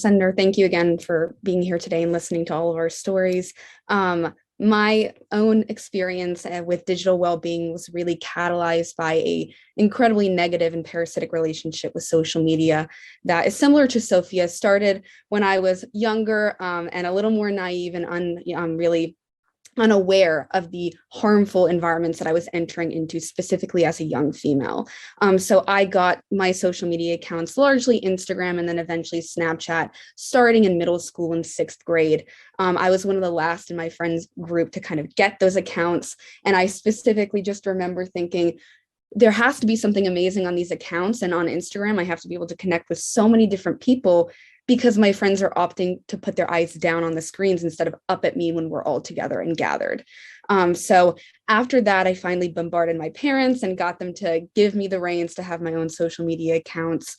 Senator, thank you again for being here today and listening to all of our stories. My own experience with digital well-being was really catalyzed by a incredibly negative and parasitic relationship with social media that is similar to Sophia. Started when I was younger and a little more naive and really unaware of the harmful environments that I was entering into, specifically as a young female. So I got my social media accounts, largely Instagram and then eventually Snapchat, starting in middle school in 6th grade. I was one of the last in my friends group to kind of get those accounts. And I specifically just remember thinking, there has to be something amazing on these accounts and on Instagram. I have to be able to connect with so many different people because my friends are opting to put their eyes down on the screens instead of up at me when we're all together and gathered. So after that, I finally bombarded my parents and got them to give me the reins to have my own social media accounts.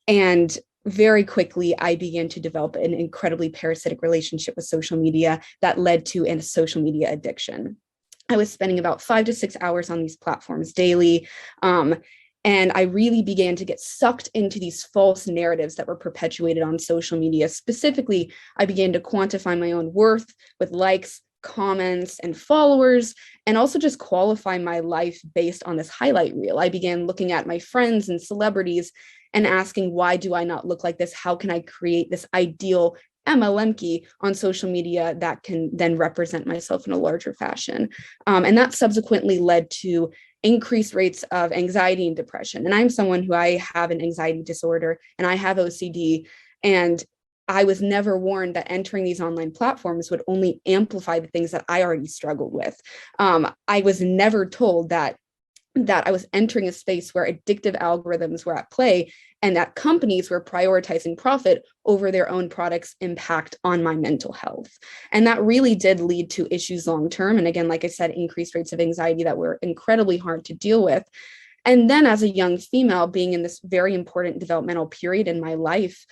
And very quickly, I began to develop an incredibly parasitic relationship with social media that led to a social media addiction. I was spending about 5 to 6 hours on these platforms daily. And I really began to get sucked into these false narratives that were perpetuated on social media. Specifically, I began to quantify my own worth with likes, comments, and followers, and also just qualify my life based on this highlight reel. I began looking at my friends and celebrities and asking, why do I not look like this? How can I create this ideal Emma Lembke on social media that can then represent myself in a larger fashion? And that subsequently led to increased rates of anxiety and depression. And I'm someone who I have an anxiety disorder and I have OCD. And I was never warned that entering these online platforms would only amplify the things that I already struggled with. I was never told that I was entering a space where addictive algorithms were at play and that companies were prioritizing profit over their own products' impact on my mental health. And that really did lead to issues long term. And again, like I said, increased rates of anxiety that were incredibly hard to deal with. And then as a young female, being in this very important developmental period in my life,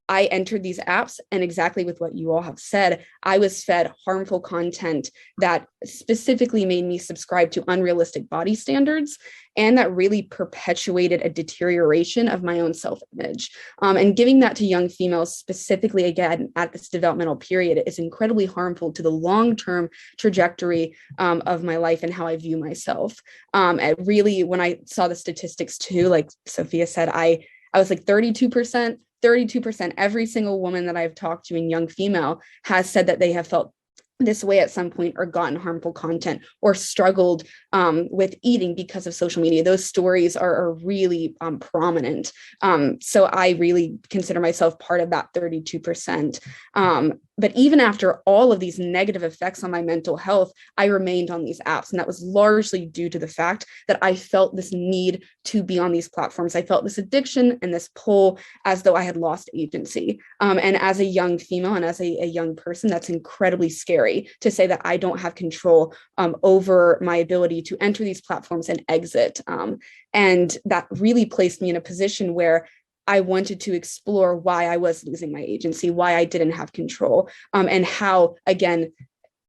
I entered these apps, and exactly with what you all have said, I was fed harmful content that specifically made me subscribe to unrealistic body standards, and that really perpetuated a deterioration of my own self-image. And giving that to young females, specifically again at this developmental period, is incredibly harmful to the long-term trajectory of my life and how I view myself. It really, when I saw the statistics too, like Sophia said, I was like 32%. 32%, every single woman that I've talked to in young female has said that they have felt this way at some point or gotten harmful content or struggled with eating because of social media. Those stories are really prominent. So I really consider myself part of that 32%. But even after all of these negative effects on my mental health, I remained on these apps. And that was largely due to the fact that I felt this need to be on these platforms. I felt this addiction and this pull as though I had lost agency. And as a young female and as a young person, that's incredibly scary to say that I don't have control over my ability to enter these platforms and exit. And that really placed me in a position where I wanted to explore why I was losing my agency, why I didn't have control, and how, again,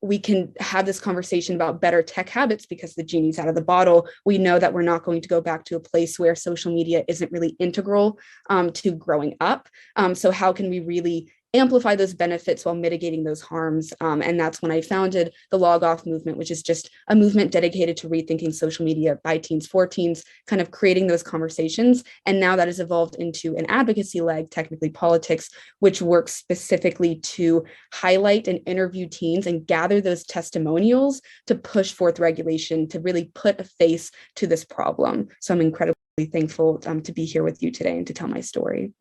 we can have this conversation about better tech habits because the genie's out of the bottle. We know that we're not going to go back to a place where social media isn't really integral to growing up. So how can we really amplify those benefits while mitigating those harms? And that's when I founded the Log Off movement, which is just a movement dedicated to rethinking social media by teens for teens, kind of creating those conversations. And now that has evolved into an advocacy leg, technically politics, which works specifically to highlight and interview teens and gather those testimonials to push forth regulation, to really put a face to this problem. So I'm incredibly thankful to be here with you today and to tell my story.